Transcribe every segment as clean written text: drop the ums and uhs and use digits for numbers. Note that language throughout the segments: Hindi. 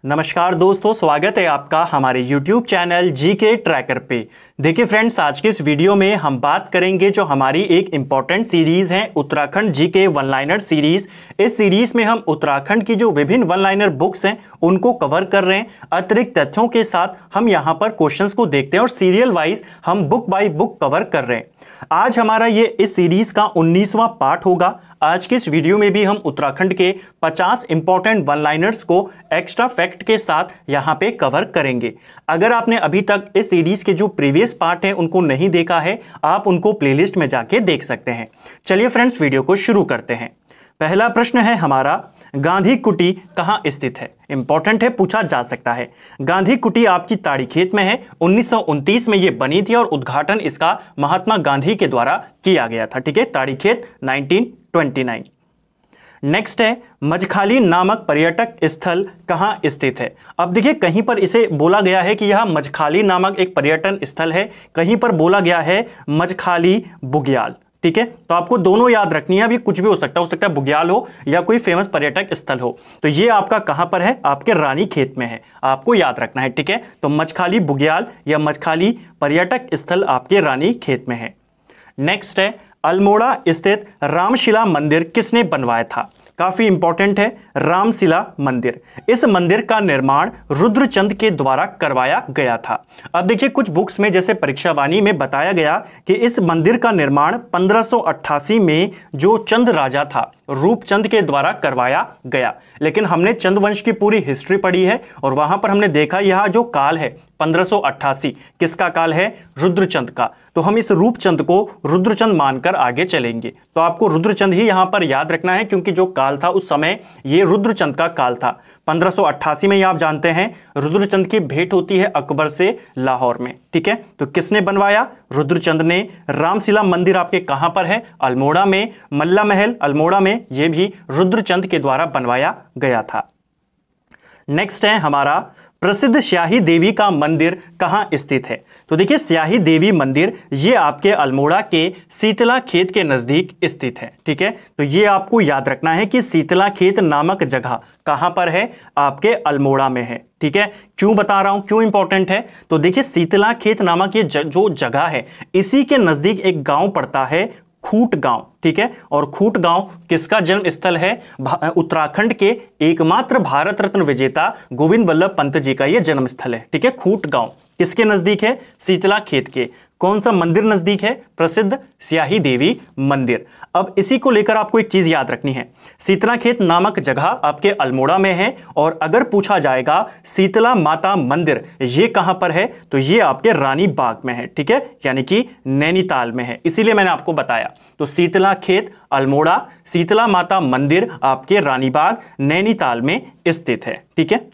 नमस्कार दोस्तों, स्वागत है आपका हमारे YouTube चैनल जीके ट्रैकर पे। देखिए फ्रेंड्स, आज के इस वीडियो में हम बात करेंगे जो हमारी एक इम्पॉर्टेंट सीरीज है Uttarakhand GK one liner series. इस सीरीज में हम उत्तराखंड की जो विभिन्न वन लाइनर बुक्स हैं उनको कवर कर रहे हैं। अतिरिक्त तथ्यों के साथ हम यहाँ पर क्वेश्चंस को देखते हैं और सीरियल वाइज हम बुक बाय बुक कवर कर रहे हैं। आज हमारा ये इस सीरीज का 19वां पार्ट होगा। आज के इस वीडियो में भी हम उत्तराखंड के 50 इंपॉर्टेंट वन लाइनर्स को एक्स्ट्रा फैक्ट के साथ यहां पे कवर करेंगे। अगर आपने अभी तक इस सीरीज के जो प्रीवियस पार्ट हैं उनको नहीं देखा है, आप उनको प्लेलिस्ट में जाके देख सकते हैं। चलिए फ्रेंड्स, वीडियो को शुरू करते हैं। पहला प्रश्न है हमारा, गांधी कुटी कहां स्थित है? इंपॉर्टेंट है, पूछा जा सकता है। गांधी कुटी आपकी ताड़ीखेत में है। 1929 में यह बनी थी और उद्घाटन इसका महात्मा गांधी के द्वारा किया गया था। ठीक है, ताड़ीखेत 1929। नेक्स्ट है, मजखाली नामक पर्यटक स्थल कहां स्थित है? अब देखिए, कहीं पर इसे बोला गया है कि यह मजखाली नामक एक पर्यटन स्थल है, कहीं पर बोला गया है मजखाली बुग्याल। ठीक है, तो आपको दोनों याद रखनी है। अभी कुछ भी हो सकता है बुग्याल हो या कोई फेमस पर्यटक स्थल हो। तो ये आपका कहां पर है? आपके रानीखेत में है, आपको याद रखना है। ठीक है, तो मजखाली बुग्याल या मजखाली पर्यटक स्थल आपके रानीखेत में है। नेक्स्ट है, अल्मोड़ा स्थित रामशिला मंदिर किसने बनवाया था? काफी इंपॉर्टेंट है, रामशिला मंदिर। इस मंदिर का निर्माण रुद्रचंद के द्वारा करवाया गया था। अब देखिए, कुछ बुक्स में जैसे परीक्षावाणी में बताया गया कि इस मंदिर का निर्माण 1588 में जो चंद राजा था रूपचंद के द्वारा करवाया गया। लेकिन हमने चंदवंश की पूरी हिस्ट्री पढ़ी है और वहां पर हमने देखा यह जो काल है 1588 किसका काल है? रुद्रचंद का। तो हम इस रूपचंद को रुद्रचंद मानकर आगे चलेंगे। तो आपको रुद्रचंद ही यहां पर याद रखना है, क्योंकि जो काल था उस समय ये रुद्रचंद का काल था। 1588 में ये आप जानते हैं रुद्रचंद की भेंट होती है अकबर से लाहौर में। ठीक है, तो किसने बनवाया? रुद्रचंद ने। रामशिला मंदिर आपके कहां पर है? अल्मोड़ा में। मल्ला महल अल्मोड़ा में, यह भी रुद्रचंद के द्वारा बनवाया गया था। नेक्स्ट है हमारा, प्रसिद्ध स्याही देवी का मंदिर कहां स्थित है? तो देखिए, स्याही देवी मंदिर ये आपके अल्मोड़ा के शीतला खेत के नजदीक स्थित है। ठीक है, तो ये आपको याद रखना है कि शीतला खेत नामक जगह कहां पर है? आपके अल्मोड़ा में है। ठीक है, क्यों बता रहा हूं, क्यों इंपॉर्टेंट है? तो देखिए, शीतला खेत नामक ये जो जगह है, इसी के नजदीक एक गांव पड़ता है खूट गांव। ठीक है, और खूट गांव किसका जन्म स्थल है? उत्तराखंड के एकमात्र भारत रत्न विजेता गोविंद बल्लभ पंत जी का यह जन्म स्थल है। ठीक है, खूट गांव किसके नजदीक है? शीतला खेत के। कौन सा मंदिर नजदीक है? प्रसिद्ध स्याही देवी मंदिर। अब इसी को लेकर आपको एक चीज याद रखनी है, शीतला खेत नामक जगह आपके अल्मोड़ा में है। और अगर पूछा जाएगा शीतला माता मंदिर ये कहां पर है, तो ये आपके रानी बाग में है। ठीक है, यानी कि नैनीताल में है, इसीलिए मैंने आपको बताया। तो शीतला खेत अल्मोड़ा, शीतला माता मंदिर आपके रानी बाग नैनीताल में स्थित है। ठीक है,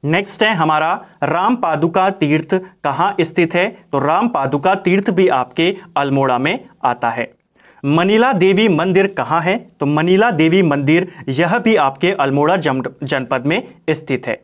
नेक्स्ट है हमारा, राम पादुका तीर्थ कहां स्थित है? तो राम पादुका तीर्थ भी आपके अल्मोड़ा में आता है। मनीला देवी मंदिर कहां है? तो मनीला देवी मंदिर यह भी आपके अल्मोड़ा जनपद में स्थित है।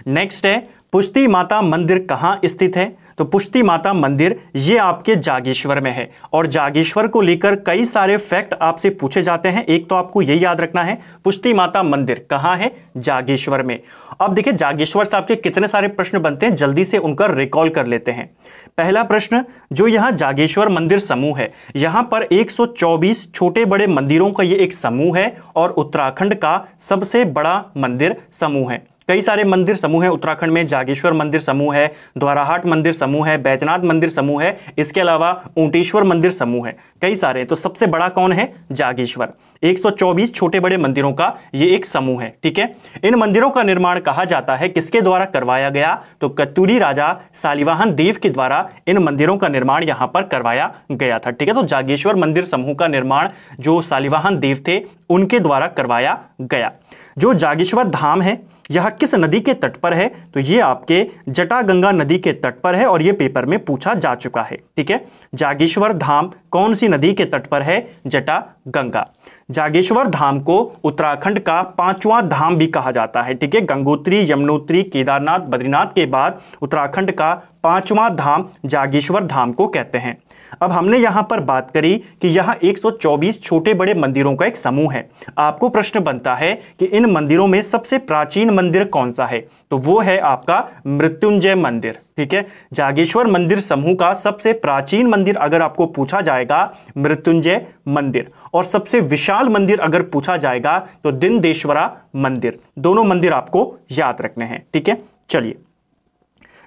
नेक्स्ट है, पुष्टि माता मंदिर कहां स्थित है? तो पुष्टि माता मंदिर ये आपके जागेश्वर में है। और जागेश्वर को लेकर कई सारे फैक्ट आपसे पूछे जाते हैं। एक तो आपको यही याद रखना है, पुष्टि माता मंदिर कहां है? जागेश्वर में। अब देखिए, जागेश्वर से आपके कितने सारे प्रश्न बनते हैं, जल्दी से उनका रिकॉल कर लेते हैं। पहला प्रश्न, जो यहां जागेश्वर मंदिर समूह है, यहां पर 124 छोटे बड़े मंदिरों का ये एक समूह है और उत्तराखंड का सबसे बड़ा मंदिर समूह है। कई सारे मंदिर समूह है उत्तराखंड में, जागेश्वर मंदिर समूह है, द्वाराहाट मंदिर समूह है, बैजनाथ मंदिर समूह है, इसके अलावा ऊंटेश्वर मंदिर समूह है, कई सारे। तो सबसे बड़ा कौन है? जागेश्वर। 124 छोटे बड़े मंदिरों का ये एक समूह है। ठीक है, इन मंदिरों का निर्माण कहा जाता है किसके द्वारा करवाया गया? तो कत्यूरी राजा सालिवाहन देव के द्वारा इन मंदिरों का निर्माण यहां पर करवाया गया था। ठीक है, तो जागेश्वर मंदिर समूह का निर्माण जो सालिवाहन देव थे उनके द्वारा करवाया गया। जो जागेश्वर धाम है यह किस नदी के तट पर है? तो ये आपके जटागंगा नदी के तट पर है और ये पेपर में पूछा जा चुका है। ठीक है, जागेश्वर धाम कौन सी नदी के तट पर है? जटागंगा। जागेश्वर धाम को उत्तराखंड का 5वां धाम भी कहा जाता है। ठीक है, गंगोत्री, यमुनोत्री, केदारनाथ, बद्रीनाथ के बाद उत्तराखंड का 5वां धाम जागेश्वर धाम को कहते हैं। अब हमने यहां पर बात करी कि यह 124 छोटे बड़े मंदिरों का एक समूह है। आपको प्रश्न बनता है कि इन मंदिरों में सबसे प्राचीन मंदिर कौन सा है, तो वो है आपका मृत्युंजय मंदिर। ठीक है, जागेश्वर मंदिर समूह का सबसे प्राचीन मंदिर अगर आपको पूछा जाएगा मृत्युंजय मंदिर, और सबसे विशाल मंदिर अगर पूछा जाएगा तो दिनदेश्वरा मंदिर। दोनों मंदिर आपको याद रखने हैं। ठीक है, चलिए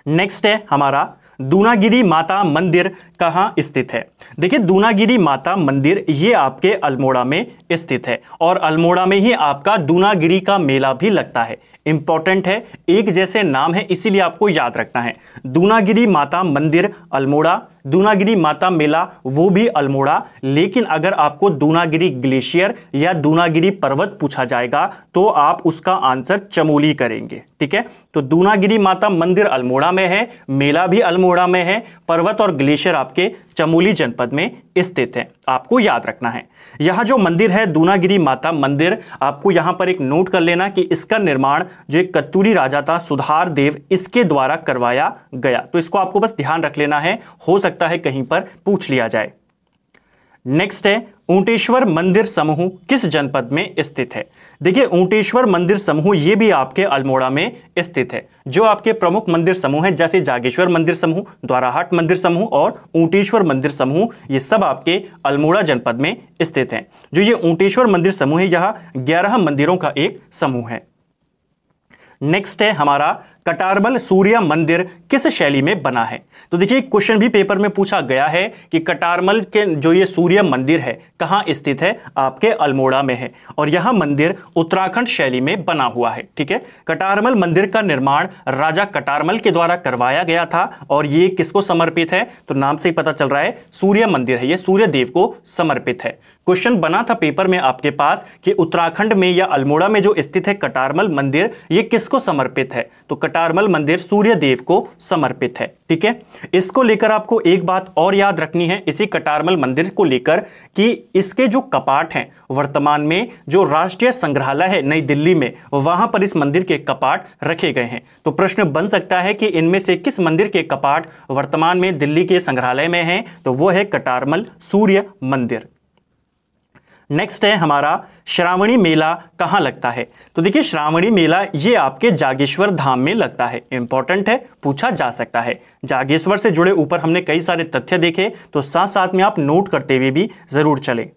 नेक्स्ट है हमारा दूनागिरी माता मंदिर कहां स्थित है। देखिए दूनागिरी माता मंदिर ये आपके अल्मोड़ा में स्थित है, और अल्मोड़ा में ही आपका दूनागिरी का मेला भी लगता है। इंपॉर्टेंट है, एक जैसे नाम है इसीलिए आपको याद रखना है। दूनागिरी माता मंदिर अल्मोड़ा, दूनागिरी माता मेला वो भी अल्मोड़ा, लेकिन अगर आपको दूनागिरी ग्लेशियर या दूनागिरी पर्वत पूछा जाएगा तो आप उसका आंसर चमोली करेंगे। ठीक है, तो दूनागिरी माता मंदिर अल्मोड़ा में है, मेला भी अल्मोड़ा में है, पर्वत और ग्लेशियर आपके चमोली जनपद में स्थित है। आपको याद रखना है यह जो मंदिर है दूनागिरी माता मंदिर, आपको यहां पर एक नोट कर लेना कि इसका निर्माण जो एक कत्तूरी राजा था सुधार देव, इसके द्वारा करवाया गया। तो इसको आपको बस ध्यान रख लेना है, हो सकता है कहीं पर पूछ लिया जाए। नेक्स्ट है ऊंटेश्वर मंदिर समूह किस जनपद में स्थित है। देखिए ऊंटेश्वर मंदिर समूह ये भी आपके अल्मोड़ा में स्थित है। जो आपके प्रमुख मंदिर समूह हैं जैसे जागेश्वर मंदिर समूह, द्वाराहाट मंदिर समूह और ऊंटेश्वर मंदिर समूह, ये सब आपके अल्मोड़ा जनपद में स्थित हैं। जो ये ऊंटेश्वर मंदिर समूह है यह 11 मंदिरों का एक समूह है। नेक्स्ट है हमारा कटारमल सूर्य मंदिर किस शैली में बना है। तो देखिए क्वेश्चन भी पेपर में पूछा गया है कि कटारमल के जो ये सूर्य मंदिर है कहां स्थित है, आपके अल्मोड़ा में है, और यह मंदिर उत्तराखंड शैली में बना हुआ है। ठीक है, कटारमल मंदिर का निर्माण राजा कटारमल के द्वारा करवाया गया था, और ये किसको समर्पित है, तो नाम से ही पता चल रहा है सूर्य मंदिर है, ये सूर्य देव को समर्पित है। क्वेश्चन बना था पेपर में आपके पास कि उत्तराखंड में या अल्मोड़ा में जो स्थित है कटारमल मंदिर ये किसको समर्पित है, तो कटारमल मंदिर सूर्य देव को समर्पित है। ठीक है, इसको लेकर आपको एक बात और याद रखनी है इसी कटारमल मंदिर को लेकर कि इसके जो कपाट हैं वर्तमान में जो राष्ट्रीय संग्रहालय है नई दिल्ली में, वहां पर इस मंदिर के कपाट रखे गए हैं। तो प्रश्न बन सकता है कि इनमें से किस मंदिर के कपाट वर्तमान में दिल्ली के संग्रहालय में हैं, तो वो है कटारमल सूर्य मंदिर। नेक्स्ट है हमारा श्रावणी मेला कहां लगता है। तो देखिए श्रावणी मेला ये आपके जागेश्वर धाम में लगता है। इंपॉर्टेंट है, पूछा जा सकता है। जागेश्वर से जुड़े ऊपर हमने कई सारे तथ्य देखे, तो साथ साथ में आप नोट करते हुए भी जरूर चलें।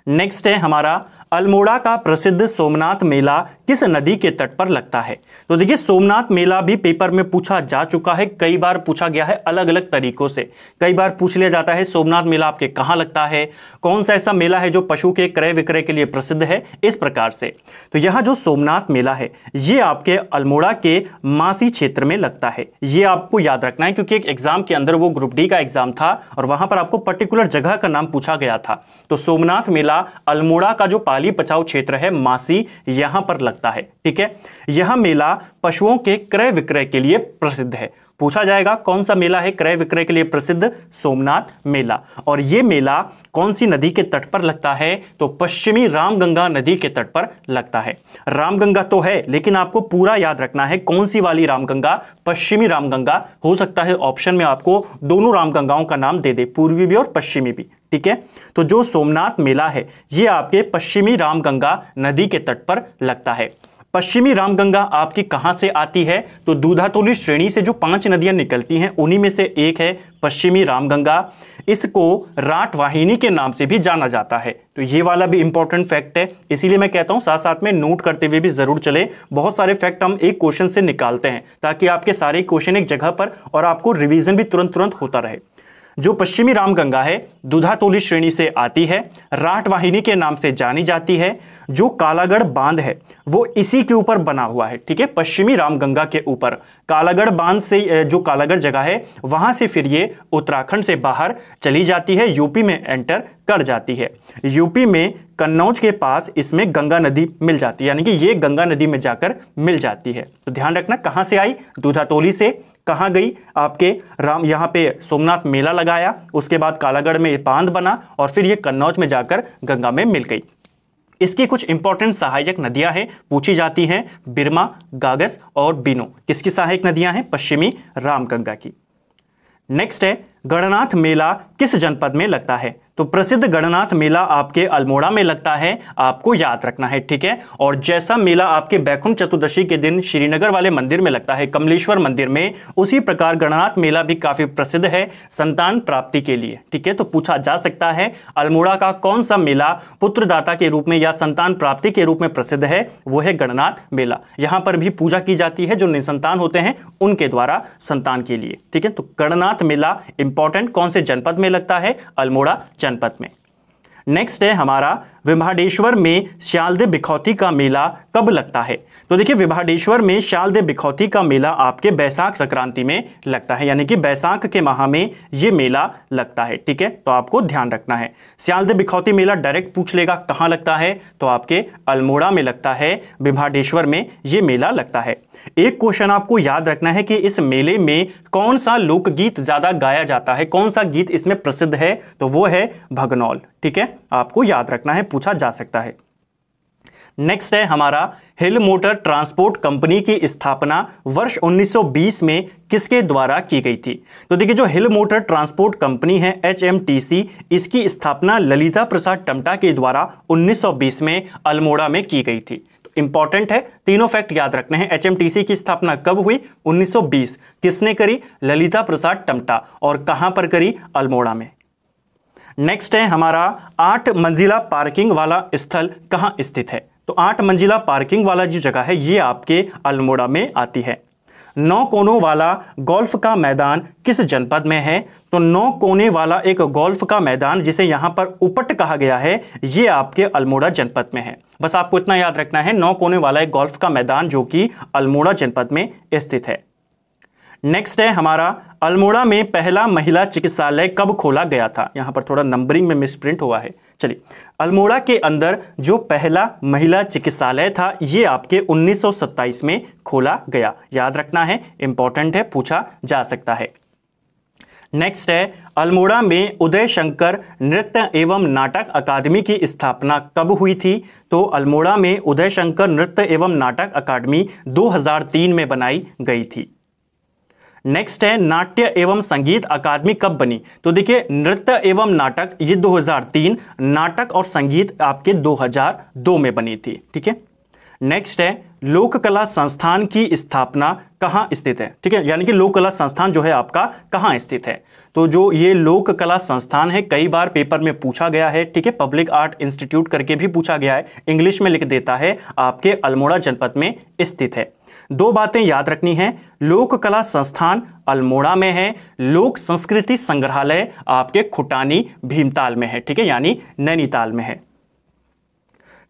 नेक्स्ट है हमारा अल्मोड़ा का प्रसिद्ध सोमनाथ मेला किस नदी के तट पर लगता है। तो देखिए सोमनाथ मेला भी पेपर में पूछा जा चुका है, कई बार पूछा गया है अलग अलग तरीकों से। कई बार पूछ लिया जाता है सोमनाथ मेला आपके कहाँ लगता है, कौन सा ऐसा मेला है जो पशु के क्रय विक्रय के लिए प्रसिद्ध है, इस प्रकार से। तो यह जो सोमनाथ मेला है ये आपके अल्मोड़ा के मासी क्षेत्र में लगता है। ये आपको याद रखना है क्योंकि एक एग्जाम के अंदर वो ग्रुप डी का एग्जाम था और वहां पर आपको पर्टिकुलर जगह का नाम पूछा गया था। तो सोमनाथ मेला अल्मोड़ा का जो पाली पचाऊ क्षेत्र है मासी, यहां पर लगता है। ठीक है, यह मेला पशुओं के क्रय विक्रय के लिए प्रसिद्ध है। पूछा जाएगा कौन सा मेला है क्रय विक्रय के लिए प्रसिद्ध, सोमनाथ मेला। और यह मेला कौन सी नदी के तट पर लगता है, तो पश्चिमी रामगंगा नदी के तट पर लगता है। रामगंगा तो है लेकिन आपको पूरा याद रखना है कौन सी वाली रामगंगा, पश्चिमी रामगंगा। हो सकता है ऑप्शन में आपको दोनों रामगंगाओं का नाम दे दे, पूर्वी भी और पश्चिमी भी। ठीक है, तो जो सोमनाथ मेला है ये आपके पश्चिमी रामगंगा नदी के तट पर लगता है। पश्चिमी रामगंगा आपकी कहां से आती है, तो दूधातोली श्रेणी से जो 5 नदियां निकलती हैं उन्हीं में से एक है पश्चिमी रामगंगा। इसको राट वाहिनी के नाम से भी जाना जाता है। तो ये वाला भी इंपॉर्टेंट फैक्ट है, इसीलिए मैं कहता हूं साथ साथ में नोट करते हुए भी जरूर चले। बहुत सारे फैक्ट हम एक क्वेश्चन से निकालते हैं ताकि आपके सारे क्वेश्चन एक जगह पर और आपको रिवीजन भी तुरंत होता रहे। जो पश्चिमी रामगंगा है दूधातोली श्रेणी से आती है, राट वाहिनी के नाम से जानी जाती है। जो कालागढ़ बांध है वो इसी के ऊपर बना हुआ है। ठीक है, पश्चिमी रामगंगा के ऊपर कालागढ़ बांध से जो कालागढ़ जगह है वहां से फिर ये उत्तराखंड से बाहर चली जाती है, यूपी में एंटर कर जाती है। यूपी में कन्नौज के पास इसमें गंगा नदी मिल जाती है, यानी कि ये गंगा नदी में जाकर मिल जाती है। तो ध्यान रखना कहां से आई, दूधातोली से। कहां गई, आपके राम यहां पे सोमनाथ मेला लगाया, उसके बाद कालागढ़ में बांध बना और फिर ये कन्नौज में जाकर गंगा में मिल गई। इसकी कुछ इंपॉर्टेंट सहायक नदियां हैं, पूछी जाती हैं, बिरमा, गागस और बीनो। किसकी सहायक नदियां हैं, पश्चिमी रामगंगा की। नेक्स्ट है गणनाथ मेला किस जनपद में लगता है? तो प्रसिद्ध गणनाथ मेला आपके अल्मोड़ा में लगता है, आपको याद रखना है, ठीक है। और जैसा मेला आपके बैकुंठ चतुर्दशी के दिन श्रीनगर वाले मंदिर में लगता है, कमलेश्वर मंदिर में, उसी प्रकार गणनाथ मेला भी काफी प्रसिद्ध है संतान प्राप्ति के लिए, ठीक है। तो पूछा जा सकता है अल्मोड़ा का कौन सा मेला पुत्रदाता के रूप में या संतान प्राप्ति के रूप में प्रसिद्ध है? वो है गणनाथ मेला। यहां पर भी पूजा की जाती है जो निसंतान होते हैं उनके द्वारा संतान के लिए, ठीक है। तो गणनाथ मेला इंपॉर्टेंट, कौन से जनपद में लगता है? अल्मोड़ा जनपद में। नेक्स्ट है हमारा विभाडेश्वर में श्यालदेव बिखौती का मेला कब लगता है? तो देखिए विभाडेश्वर में श्यालदेव बिखौती का मेला आपके बैसाख संक्रांति में लगता है, यानी कि बैसाख के माह में ये मेला लगता है, ठीक है। तो आपको ध्यान रखना है, श्यालदेव बिखौती मेला डायरेक्ट पूछ लेगा कहां लगता है, तो आपके अल्मोड़ा में लगता है, विभाडेश्वर में ये मेला लगता है। एक क्वेश्चन आपको याद रखना है कि इस मेले में कौन सा लोकगीत ज्यादा गाया जाता है, कौन सा गीत इसमें प्रसिद्ध है? तो वो है भगनौल, ठीक है, आपको याद रखना है, पूछा जा सकता है। नेक्स्ट है हमारा हिल मोटर ट्रांसपोर्ट कंपनी की स्थापना वर्ष 1920 में किसके द्वारा की गई थी? तो देखिए जो हिल मोटर ट्रांसपोर्ट कंपनी है HMTC, इसकी स्थापना ललिता प्रसाद टमटा के द्वारा 1920 में अल्मोड़ा में की गई थी। तो इंपॉर्टेंट है, तीनों फैक्ट याद रखने हैं। HMTC की स्थापना कब हुई? 1920। किसने करी? ललिता प्रसाद टमटा। और कहां पर करी? अल्मोड़ा में। नेक्स्ट है हमारा 8 मंजिला पार्किंग वाला स्थल कहां स्थित है? तो 8 मंजिला पार्किंग वाला जो जगह है ये आपके अल्मोड़ा में आती है। 9 कोनों वाला गोल्फ का मैदान किस जनपद में है? तो 9 कोने वाला एक गोल्फ का मैदान जिसे यहां पर उपट कहा गया है, ये आपके अल्मोड़ा जनपद में है। बस आपको इतना याद रखना है, 9 कोने वाला एक गोल्फ का मैदान जो कि अल्मोड़ा जनपद में स्थित है। नेक्स्ट है हमारा अल्मोड़ा में पहला महिला चिकित्सालय कब खोला गया था? यहां पर थोड़ा नंबरिंग में मिसप्रिंट हुआ है। चलिए, अल्मोड़ा के अंदर जो पहला महिला चिकित्सालय था ये आपके 1927 में खोला गया, याद रखना है, इंपॉर्टेंट है, पूछा जा सकता है। नेक्स्ट है अल्मोड़ा में उदय शंकर नृत्य एवं नाटक अकादमी की स्थापना कब हुई थी? तो अल्मोड़ा में उदय शंकर नृत्य एवं नाटक अकादमी 2003 में बनाई गई थी। नेक्स्ट है नाट्य एवं संगीत अकादमी कब बनी? तो देखिए नृत्य एवं नाटक ये 2003, नाटक और संगीत आपके 2002 में बनी थी, ठीक है। नेक्स्ट है लोक कला संस्थान की स्थापना कहाँ स्थित है? ठीक है, यानी कि लोक कला संस्थान जो है आपका कहाँ स्थित है? तो जो ये लोक कला संस्थान है कई बार पेपर में पूछा गया है, ठीक है, पब्लिक आर्ट इंस्टीट्यूट करके भी पूछा गया है, इंग्लिश में लिख देता है, आपके अल्मोड़ा जनपद में स्थित है। 2 बातें याद रखनी है, लोक कला संस्थान अल्मोड़ा में है, लोक संस्कृति संग्रहालय आपके खुटानी भीमताल में है, ठीक है, यानी नैनीताल में है।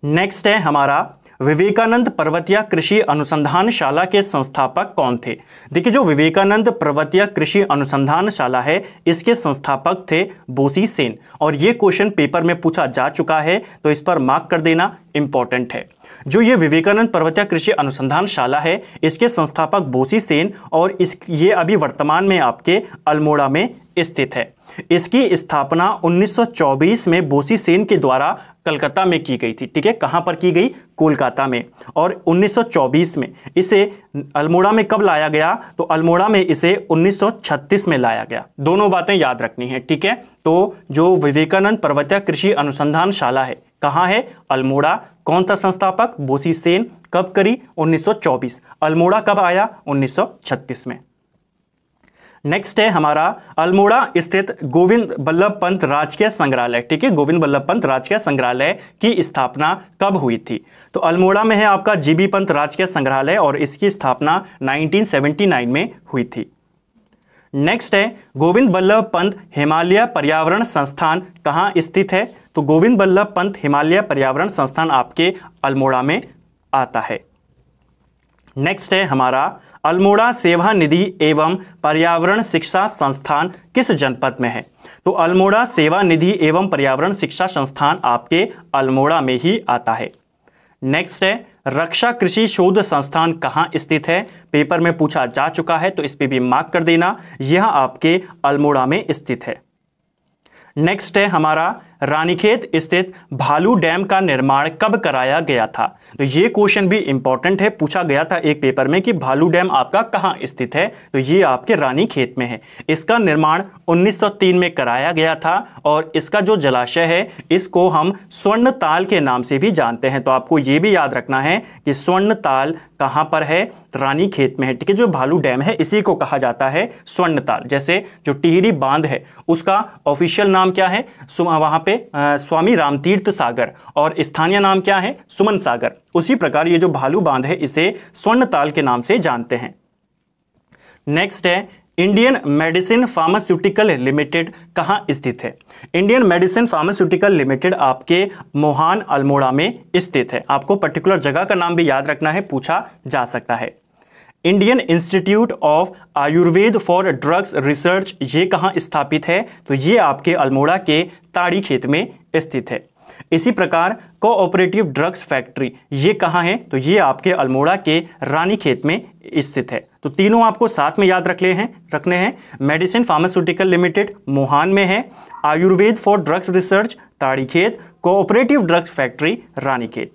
नेक्स्ट है हमारा विवेकानंद पर्वतीय कृषि अनुसंधान शाला के संस्थापक कौन थे? देखिए जो विवेकानंद पर्वतीय कृषि अनुसंधान शाला है इसके संस्थापक थे बोसी सेन, और ये क्वेश्चन पेपर में पूछा जा चुका है तो इस पर मार्क कर देना, इंपॉर्टेंट है। जो ये विवेकानंद पर्वतीय कृषि अनुसंधान शाला है इसके संस्थापक बोसी सेन, और ये अभी वर्तमान में आपके अल्मोड़ा में स्थित है। इसकी स्थापना 1924 में बोसी सेन के द्वारा कलकत्ता में की गई थी, ठीक है, कहां पर की गई? कोलकाता में। और 1924 में इसे अल्मोड़ा में कब लाया गया? तो अल्मोड़ा में इसे 1936 में लाया गया। दोनों बातें याद रखनी है, ठीक है। तो जो विवेकानंद पर्वतीय कृषि अनुसंधान शाला है कहां है? अल्मोड़ा। कौन था संस्थापक? बोसी सेन। कब करी? 1924। अल्मोड़ा कब आया? 1936 में। नेक्स्ट है हमारा अल्मोड़ा स्थित गोविंद बल्लभ पंत राजकीय संग्रहालय, ठीक है, गोविंद बल्लभ पंत राजकीय संग्रहालय की स्थापना कब हुई थी? तो अल्मोड़ा में है आपका जीबी पंत राजकीय संग्रहालय और इसकी स्थापना 1979 में हुई थी। नेक्स्ट है गोविंद बल्लभ पंत हिमालय पर्यावरण संस्थान कहां स्थित है? तो गोविंद बल्लभ पंत हिमालय पर्यावरण संस्थान आपके अल्मोड़ा में आता है। नेक्स्ट है हमारा अल्मोड़ा सेवा निधि एवं पर्यावरण शिक्षा संस्थान किस जनपद में है? तो अल्मोड़ा सेवा निधि एवं पर्यावरण शिक्षा संस्थान आपके अल्मोड़ा में ही आता है। नेक्स्ट है रक्षा कृषि शोध संस्थान कहां स्थित है? पेपर में पूछा जा चुका है तो इस पे भी मार्क कर देना, यह आपके अल्मोड़ा में स्थित है। नेक्स्ट है हमारा रानीखेत स्थित भालू डैम का निर्माण कब कराया गया था? तो ये क्वेश्चन भी इंपॉर्टेंट है, पूछा गया था एक पेपर में कि भालू डैम आपका कहाँ स्थित है, तो ये आपके रानीखेत में है। इसका निर्माण 1903 में कराया गया था और इसका जो जलाशय है इसको हम स्वर्णताल के नाम से भी जानते हैं। तो आपको ये भी याद रखना है कि स्वर्णताल कहाँ पर है? रानीखेत में है। ठीक है, जो भालू डैम है इसी को कहा जाता है स्वर्णताल। जैसे जो टिहरी बांध है उसका ऑफिशियल नाम क्या है? वहां पे स्वामी रामतीर्थ सागर, और स्थानीय नाम क्या है? सुमन सागर। उसी प्रकार ये जो भालू बांध है इसे स्वर्णताल के नाम से जानते हैं। नेक्स्ट है, इंडियन मेडिसिन फार्मास्यूटिकल लिमिटेड कहाँ स्थित है? इंडियन मेडिसिन फार्मास्यूटिकल लिमिटेड आपके मोहान अल्मोड़ा में स्थित है। आपको पर्टिकुलर जगह का नाम भी याद रखना है, पूछा जा सकता है। Indian institute of Ayurveda for drugs research ये कहाँ स्थापित है? तो ये आपके अल्मोड़ा के ताड़ी खेत में स्थित है। इसी प्रकार कोऑपरेटिव ड्रग्स फैक्ट्री ये कहाँ है? तो ये आपके अल्मोड़ा के रानीखेत में स्थित है। तो तीनों आपको साथ में याद रखने हैं। मेडिसिन फार्मास्यूटिकल लिमिटेड मोहान में है, Ayurveda for drugs research Tarikhet, cooperative drugs factory Ranikhet.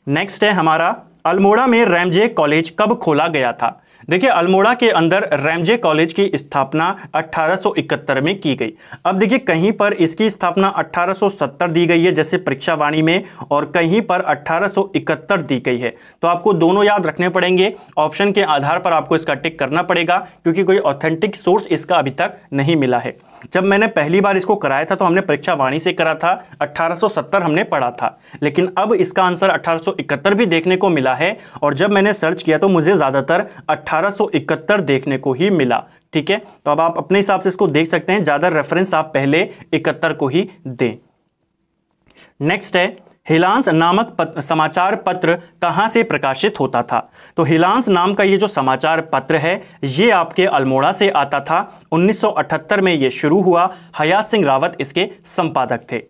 Next है हमारा, अल्मोड़ा में रैमजे कॉलेज कब खोला गया था? देखिए, अल्मोड़ा के अंदर रैमजे कॉलेज की स्थापना 1871 में की गई। अब देखिए, कहीं पर इसकी स्थापना 1870 दी गई है जैसे परीक्षावाणी में, और कहीं पर 1871 दी गई है। तो आपको दोनों याद रखने पड़ेंगे। ऑप्शन के आधार पर आपको इसका टिक करना पड़ेगा क्योंकि कोई ऑथेंटिक सोर्स इसका अभी तक नहीं मिला है। जब मैंने पहली बार इसको कराया था तो हमने परीक्षावाणी से करा था, 1870 हमने पढ़ा था, लेकिन अब इसका आंसर 1871 भी देखने को मिला है। और जब मैंने सर्च किया तो मुझे ज़्यादातर 1871 देखने को ही मिला। ठीक है, तो अब आप अपने हिसाब से इसको देख सकते हैं, ज़्यादा रेफरेंस आप पहले 71 को ही दें। नेक्स्ट है, हिलांस नामक समाचार पत्र कहाँ से प्रकाशित होता था? तो हिलांस नाम का ये जो समाचार पत्र है ये आपके अल्मोड़ा से आता था। 1978 में ये शुरू हुआ। हयात सिंह रावत इसके संपादक थे।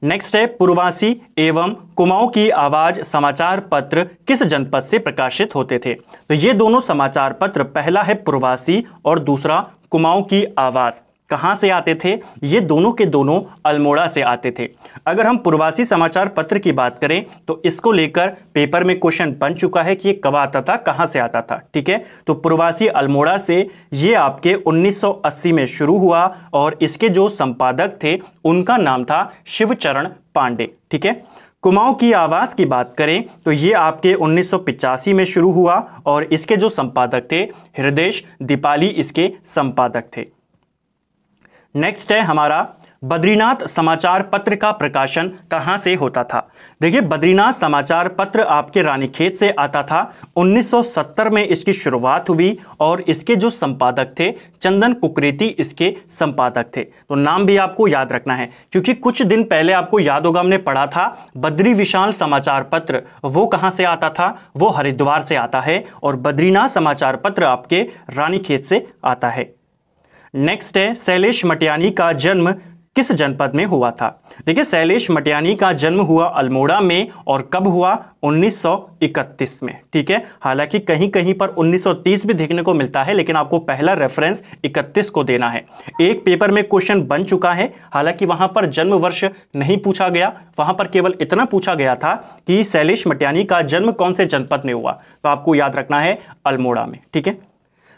नेक्स्ट है, पूर्वासी एवं कुमाऊं की आवाज समाचार पत्र किस जनपद से प्रकाशित होते थे? तो ये दोनों समाचार पत्र, पहला है पूर्वासी और दूसरा कुमाऊं की आवाज, कहां से आते थे? ये दोनों के दोनों अल्मोड़ा से आते थे। अगर हम पूर्वासी समाचार पत्र की बात करें तो इसको लेकर पेपर में क्वेश्चन बन चुका है कि ये कब आता था, कहां से आता था। ठीक है, तो पूर्वासी अल्मोड़ा से ये आपके 1980 में शुरू हुआ और इसके जो संपादक थे उनका नाम था शिवचरण पांडे। ठीक है, कुमाऊं की आवाज की बात करें तो ये आपके 1985 में शुरू हुआ और इसके जो संपादक थे हृदय दीपाली इसके संपादक थे। नेक्स्ट है हमारा, बद्रीनाथ समाचार पत्र का प्रकाशन कहां से होता था? देखिए, बद्रीनाथ समाचार पत्र आपके रानीखेत से आता था। 1970 में इसकी शुरुआत हुई और इसके जो संपादक थे चंदन कुकरेती इसके संपादक थे। तो नाम भी आपको याद रखना है क्योंकि कुछ दिन पहले आपको याद होगा हमने पढ़ा था बद्री विशाल समाचार पत्र, वो कहां से आता था? वो हरिद्वार से आता है और बद्रीनाथ समाचार पत्र आपके रानीखेत से आता है। नेक्स्ट है, शैलेश मटियानी का जन्म किस जनपद में हुआ था? देखिए, शैलेश मटियानी का जन्म हुआ अल्मोड़ा में और कब हुआ? 1931 में। ठीक है, हालांकि कहीं कहीं पर 1930 भी देखने को मिलता है, लेकिन आपको पहला रेफरेंस 31 को देना है। एक पेपर में क्वेश्चन बन चुका है, हालांकि वहां पर जन्म वर्ष नहीं पूछा गया, वहां पर केवल इतना पूछा गया था कि शैलेश मटियानी का जन्म कौन से जनपद में हुआ, तो आपको याद रखना है अल्मोड़ा में। ठीक है,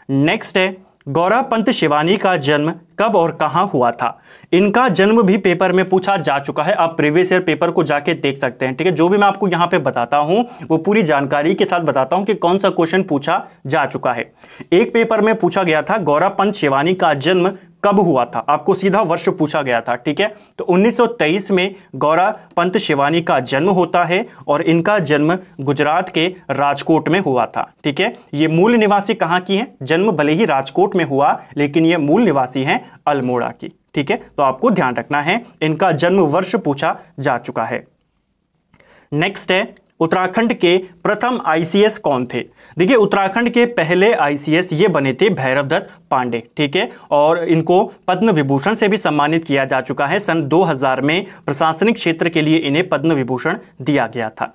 नेक्स्ट है, गौरापंत शिवानी का जन्म कब और कहां हुआ था? इनका जन्म भी पेपर में पूछा जा चुका है, आप प्रीवियस ईयर पेपर को जाके देख सकते हैं। ठीक है, जो भी मैं आपको यहां पे बताता हूं वो पूरी जानकारी के साथ बताता हूं कि कौन सा क्वेश्चन पूछा जा चुका है। एक पेपर में पूछा गया था गौरापंत शिवानी का जन्म कब हुआ था, आपको सीधा वर्ष पूछा गया था। ठीक है, तो 1923 में गौरापंत शिवानी का जन्म होता है और इनका जन्म गुजरात के राजकोट में हुआ था। ठीक है, ये मूल निवासी कहां की हैं? जन्म भले ही राजकोट में हुआ लेकिन ये मूल निवासी हैं अल्मोड़ा की। ठीक है, तो आपको ध्यान रखना है, इनका जन्म वर्ष पूछा जा चुका है। नेक्स्ट है, उत्तराखंड के प्रथम आईसीएस कौन थे? देखिए, उत्तराखंड के पहले आईसीएस ये बने थे भैरवदत्त पांडे। ठीक है, और इनको पद्म विभूषण से भी सम्मानित किया जा चुका है। सन 2000 में प्रशासनिक क्षेत्र के लिए इन्हें पद्म विभूषण दिया गया था।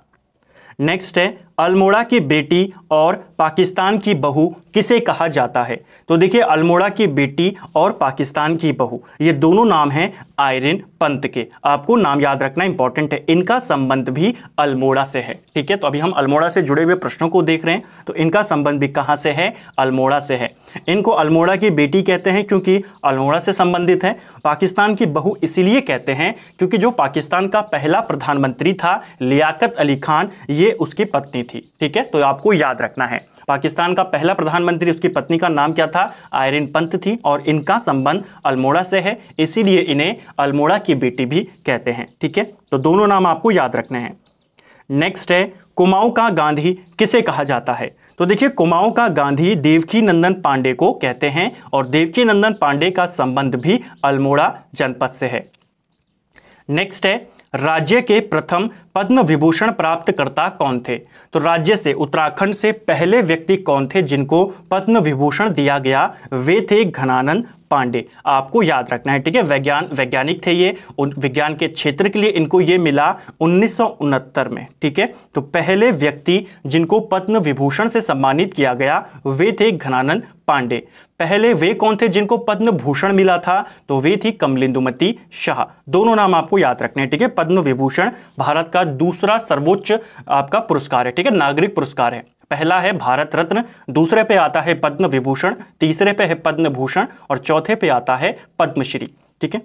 नेक्स्ट है अल्मोड़ा की बेटी और पाकिस्तान की बहू किसे कहा जाता है? तो देखिए अल्मोड़ा की बेटी और पाकिस्तान की बहू ये दोनों नाम हैं आइरिन पंत के। आपको नाम याद रखना इंपॉर्टेंट है, इनका संबंध भी अल्मोड़ा से है। ठीक है, तो अभी हम अल्मोड़ा से जुड़े हुए प्रश्नों को देख रहे हैं, तो इनका संबंध भी कहां से है? अल्मोड़ा से है। इनको अल्मोड़ा की बेटी कहते हैं क्योंकि अल्मोड़ा से संबंधित है। पाकिस्तान की बहू इसीलिए कहते हैं क्योंकि जो पाकिस्तान का पहला प्रधानमंत्री था लियाकत अली खान, ये उसकी पत्नी थी। ठीक है, तो आपको याद रखना है पाकिस्तान का पहला प्रधानमंत्री, उसकी पत्नी का नाम क्या था? आइरिन पंत थी, और इनका संबंध अल्मोड़ा से है, इसीलिए इन्हें अल्मोड़ा की बेटी भी कहते हैं। ठीक है, तो दोनों नाम आपको याद रखने हैं। नेक्स्ट है कुमाऊं का गांधी किसे कहा जाता है? तो देखिए कुमाऊं का गांधी देवकीनंदन पांडे को कहते हैं, और देवकीनंदन पांडे का संबंध भी अल्मोड़ा जनपद से है। नेक्स्ट है राज्य के प्रथम पद्म विभूषण प्राप्तकर्ता कौन थे? तो राज्य से, उत्तराखंड से पहले व्यक्ति कौन थे जिनको पद्म विभूषण दिया गया? वे थे घनानंद पांडे। आपको याद रखना है। ठीक है, वैज्ञानिक थे ये, विज्ञान के क्षेत्र के लिए इनको ये मिला 1969 में। ठीक है, तो पहले व्यक्ति जिनको पद्म विभूषण से सम्मानित किया गया वे थे घनानंद पांडे। पहले वे कौन थे जिनको पद्म भूषण मिला था? तो वे थी कमलेंदुमती शाह। दोनों नाम आपको याद रखने हैं। ठीक है, पद्म विभूषण भारत का दूसरा सर्वोच्च आपका पुरस्कार है। ठीक है, नागरिक पुरस्कार है। पहला है भारत रत्न, दूसरे पे आता है पद्म विभूषण, तीसरे पे है पद्म भूषण, और चौथे पे आता है पद्मश्री। ठीक है,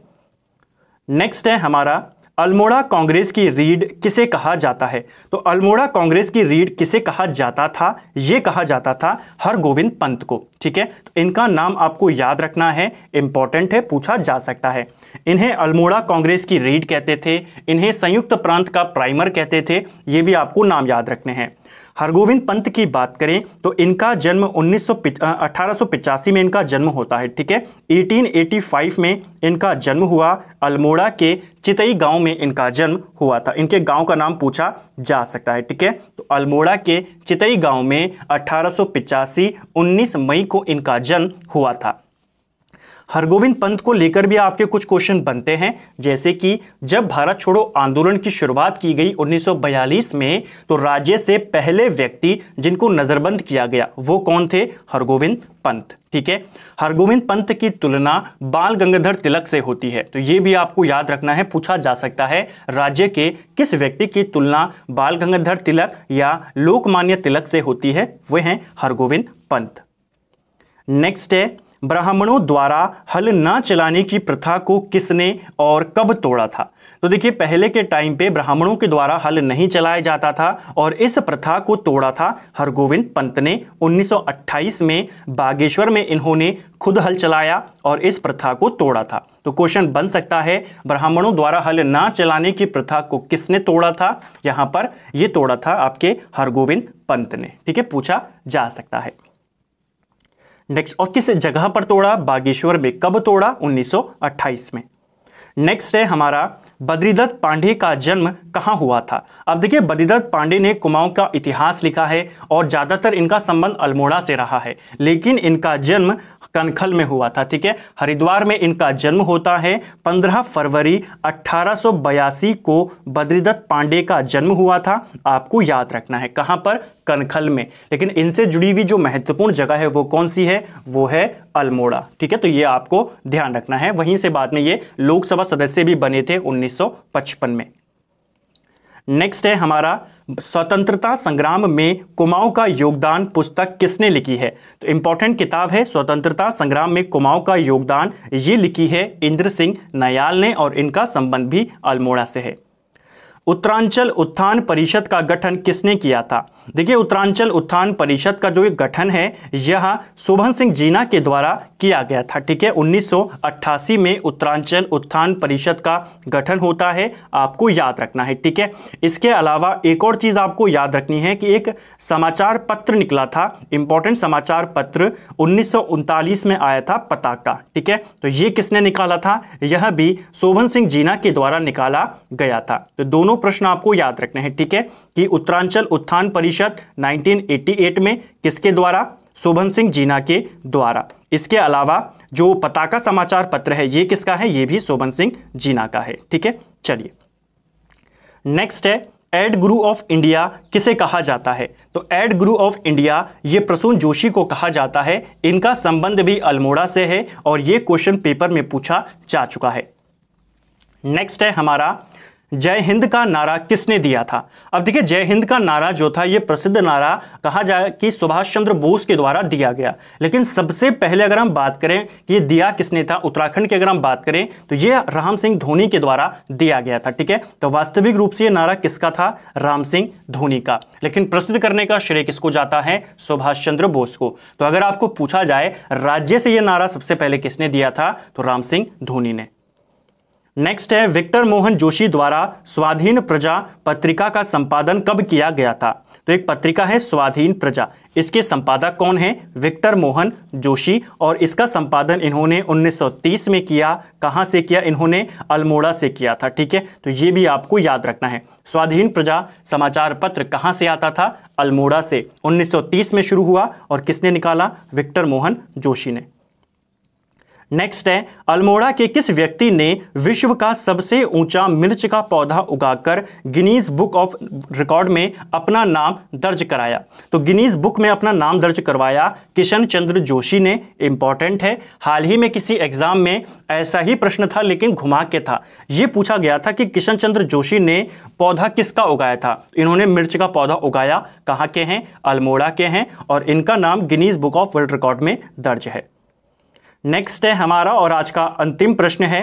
नेक्स्ट है हमारा अल्मोड़ा कांग्रेस की रीढ़ किसे कहा जाता है? तो अल्मोड़ा कांग्रेस की रीढ़ किसे कहा जाता था? यह कहा जाता था हरगोविंद पंत को। ठीक है, तो इनका नाम आपको याद रखना है, इंपॉर्टेंट है, पूछा जा सकता है। इन्हें अल्मोड़ा कांग्रेस की रीढ़ कहते थे, इन्हें संयुक्त प्रांत का प्राइमर कहते थे, ये भी आपको नाम याद रखने हैं। हरगोविंद पंत की बात करें तो इनका जन्म 1885 में इनका जन्म होता है। ठीक है, 1885 में इनका जन्म हुआ, अल्मोड़ा के चितई गांव में इनका जन्म हुआ था। इनके गांव का नाम पूछा जा सकता है। ठीक है, तो अल्मोड़ा के चितई गांव में 1885 19 मई को इनका जन्म हुआ था। हरगोविंद पंत को लेकर भी आपके कुछ क्वेश्चन बनते हैं, जैसे कि जब भारत छोड़ो आंदोलन की शुरुआत की गई 1942 में, तो राज्य से पहले व्यक्ति जिनको नजरबंद किया गया वो कौन थे? हरगोविंद पंत। ठीक है, हरगोविंद पंत की तुलना बाल गंगाधर तिलक से होती है, तो ये भी आपको याद रखना है, पूछा जा सकता है राज्य के किस व्यक्ति की तुलना बाल गंगाधर तिलक या लोकमान्य तिलक से होती है? वे हैं हरगोविंद पंत। नेक्स्ट है ब्राह्मणों द्वारा हल न चलाने की प्रथा को किसने और कब तोड़ा था? तो देखिए पहले के टाइम पे ब्राह्मणों के द्वारा हल नहीं चलाया जाता था, और इस प्रथा को तोड़ा था हरगोविंद पंत ने। 1928 में बागेश्वर में इन्होंने खुद हल चलाया और इस प्रथा को तोड़ा था। तो क्वेश्चन बन सकता है ब्राह्मणों द्वारा हल ना चलाने की प्रथा को किसने तोड़ा था? यहां पर यह तोड़ा था आपके हरगोविंद पंत ने। ठीक है, पूछा जा सकता है। नेक्स्ट, और किस जगह पर तोड़ा? बागेश्वर में। कब तोड़ा? 1928 में। नेक्स्ट है हमारा बद्रीदत्त पांडे का जन्म कहां हुआ था? अब देखिए बद्रीदत्त पांडे ने कुमाऊं का इतिहास लिखा है और ज्यादातर इनका संबंध अल्मोड़ा से रहा है, लेकिन इनका जन्म कनखल में हुआ था। ठीक है, हरिद्वार में इनका जन्म होता है। 15 फरवरी 1882 को बद्रीदत्त पांडे का जन्म हुआ था। आपको याद रखना है कहां पर? कनखल में। लेकिन इनसे जुड़ी हुई जो महत्वपूर्ण जगह है वो कौन सी है? वो है अल्मोड़ा। ठीक है, तो ये आपको ध्यान रखना है। वहीं से बाद में ये लोकसभा सदस्य भी बने थे 1955 में। नेक्स्ट है हमारा स्वतंत्रता संग्राम में कुमाऊं का योगदान पुस्तक किसने लिखी है? तो इंपॉर्टेंट किताब है स्वतंत्रता संग्राम में कुमाऊं का योगदान, ये लिखी है इंद्र सिंह नयाल ने, और इनका संबंध भी अल्मोड़ा से है। उत्तरांचल उत्थान परिषद का गठन किसने किया था? देखिए उत्तरांचल उत्थान परिषद का जो गठन है यह शोभन सिंह जीना के द्वारा किया गया था। ठीक है, 1988 में उत्तरांचल उत्थान परिषद का गठन होता है, आपको याद रखना है। ठीक है, इसके अलावा एक और चीज आपको याद रखनी है कि एक समाचार पत्र निकला था, इंपॉर्टेंट समाचार पत्र 1939 में आया था, पताका। ठीक है, तो ये किसने निकाला था? यह भी शोभन सिंह जीना के द्वारा निकाला गया था। तो दोनों प्रश्न आपको याद रखने हैं। ठीक है, कि उत्तरांचल उत्थान परिषद 1988 में किसके द्वारा? शोभन सिंह जीना के द्वारा। इसके अलावा जो पताका समाचार पत्र है ये किसका है? ये भी शोभन सिंह जीना का है। ठीक है, चलिए नेक्स्ट है एड गुरु ऑफ इंडिया किसे कहा जाता है? तो एड गुरु ऑफ इंडिया ये प्रसून जोशी को कहा जाता है। इनका संबंध भी अल्मोड़ा से है और ये क्वेश्चन पेपर में पूछा जा चुका है। नेक्स्ट है हमारा, जय हिंद का नारा किसने दिया था? अब देखिए, जय हिंद का नारा जो था ये प्रसिद्ध नारा कहा जाए कि सुभाष चंद्र बोस के द्वारा दिया गया, लेकिन सबसे पहले अगर हम बात करें कि ये दिया किसने था, उत्तराखंड की अगर हम बात करें तो ये राम सिंह धोनी के द्वारा दिया गया था। ठीक है, तो वास्तविक रूप से ये नारा किसका था? राम सिंह धोनी का, लेकिन प्रसिद्ध करने का श्रेय किसको जाता है? सुभाष चंद्र बोस को। तो अगर आपको पूछा जाए राज्य से ये नारा सबसे पहले किसने दिया था, तो राम सिंह धोनी ने। नेक्स्ट है, विक्टर मोहन जोशी द्वारा स्वाधीन प्रजा पत्रिका का संपादन कब किया गया था? तो एक पत्रिका है स्वाधीन प्रजा, इसके संपादक कौन है? विक्टर मोहन जोशी, और इसका संपादन इन्होंने 1930 में किया। कहां से किया? इन्होंने अल्मोड़ा से किया था। ठीक है, तो ये भी आपको याद रखना है। स्वाधीन प्रजा समाचार पत्र कहां से आता था? अल्मोड़ा से। 1930 में शुरू हुआ और किसने निकाला? विक्टर मोहन जोशी ने। नेक्स्ट है, अल्मोड़ा के किस व्यक्ति ने विश्व का सबसे ऊंचा मिर्च का पौधा उगाकर गिनीज बुक ऑफ रिकॉर्ड में अपना नाम दर्ज कराया? तो गिनीज बुक में अपना नाम दर्ज करवाया किशन चंद्र जोशी ने। इंपॉर्टेंट है, हाल ही में किसी एग्जाम में ऐसा ही प्रश्न था लेकिन घुमा के था। यह पूछा गया था कि किशन चंद्र जोशी ने पौधा किसका उगाया था? इन्होंने मिर्च का पौधा उगाया। कहां के हैं? अल्मोड़ा के हैं, और इनका नाम Guinness book of world record में दर्ज है। नेक्स्ट है हमारा और आज का अंतिम प्रश्न है,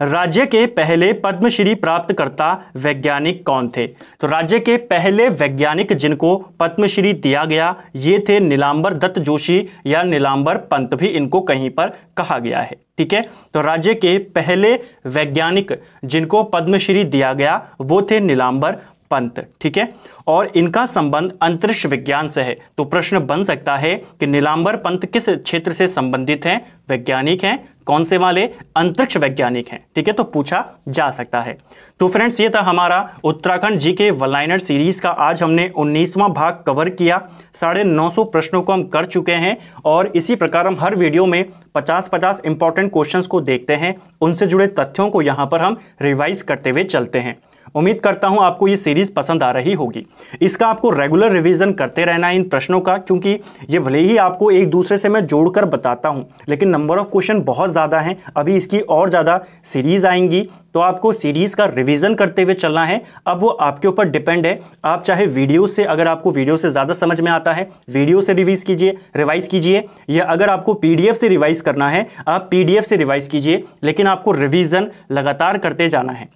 राज्य के पहले पद्मश्री प्राप्तकर्ता वैज्ञानिक कौन थे? तो राज्य के पहले वैज्ञानिक जिनको पद्मश्री दिया गया ये थे नीलांबर दत्त जोशी, या नीलांबर पंत भी इनको कहीं पर कहा गया है। ठीक है, तो राज्य के पहले वैज्ञानिक जिनको पद्मश्री दिया गया वो थे नीलांबर पंत। ठीक है, और इनका संबंध अंतरिक्ष विज्ञान से है। तो प्रश्न बन सकता है कि नीलांबर पंत किस क्षेत्र से संबंधित हैं? वैज्ञानिक हैं। कौन से वाले? अंतरिक्ष वैज्ञानिक हैं। ठीक है, तो पूछा जा सकता है। तो फ्रेंड्स, ये था हमारा Uttarakhand GK one liner series का। आज हमने 19वां भाग कवर किया। 950 प्रश्नों को हम कर चुके हैं, और इसी प्रकार हम हर वीडियो में 50-50 इंपॉर्टेंट क्वेश्चंस को देखते हैं, उनसे जुड़े तथ्यों को यहाँ पर हम रिवाइज करते हुए चलते हैं। उम्मीद करता हूं आपको ये सीरीज पसंद आ रही होगी। इसका आपको रेगुलर रिवीजन करते रहना है इन प्रश्नों का, क्योंकि ये भले ही आपको एक दूसरे से मैं जोड़कर बताता हूं, लेकिन नंबर ऑफ क्वेश्चन बहुत ज़्यादा हैं। अभी इसकी और ज़्यादा सीरीज आएंगी, तो आपको सीरीज का रिवीजन करते हुए चलना है। अब वो आपके ऊपर डिपेंड है। आप चाहे वीडियो से, अगर आपको वीडियो से ज़्यादा समझ में आता है वीडियो से रिवाइज कीजिए, या अगर आपको पीडीएफ से रिवाइज करना है आप पीडीएफ से रिवाइज कीजिए, लेकिन आपको रिवीजन लगातार करते जाना है।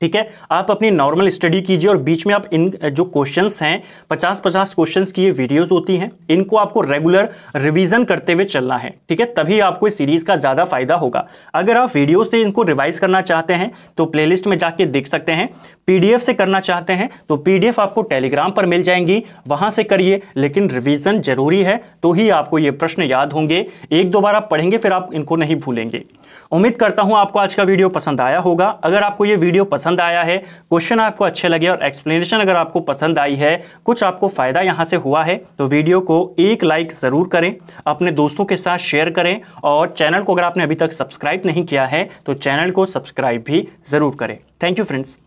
ठीक है, आप अपनी नॉर्मल स्टडी कीजिए, और बीच में आप इन जो क्वेश्चंस हैं 50-50 क्वेश्चंस की ये वीडियोस होती हैं, इनको आपको रेगुलर रिवीजन करते हुए चलना है। ठीक है, तभी आपको इस सीरीज का ज़्यादा फायदा होगा। अगर आप वीडियो से इनको रिवाइज करना चाहते हैं तो प्लेलिस्ट में जाके देख सकते हैं। पीडीएफ से करना चाहते हैं तो पीडीएफ आपको टेलीग्राम पर मिल जाएंगी, वहां से करिए, लेकिन रिवीजन जरूरी है, तो ही आपको ये प्रश्न याद होंगे। एक दो बार आप पढ़ेंगे फिर आप इनको नहीं भूलेंगे। उम्मीद करता हूं आपको आज का वीडियो पसंद आया होगा। अगर आपको ये वीडियो पसंद आया है, क्वेश्चन आपको अच्छे लगे और एक्सप्लेनेशन अगर आपको पसंद आई है, कुछ आपको फायदा यहां से हुआ है, तो वीडियो को एक लाइक जरूर करें, अपने दोस्तों के साथ शेयर करें, और चैनल को अगर आपने अभी तक सब्सक्राइब नहीं किया है तो चैनल को सब्सक्राइब भी जरूर करें। Thank you friends.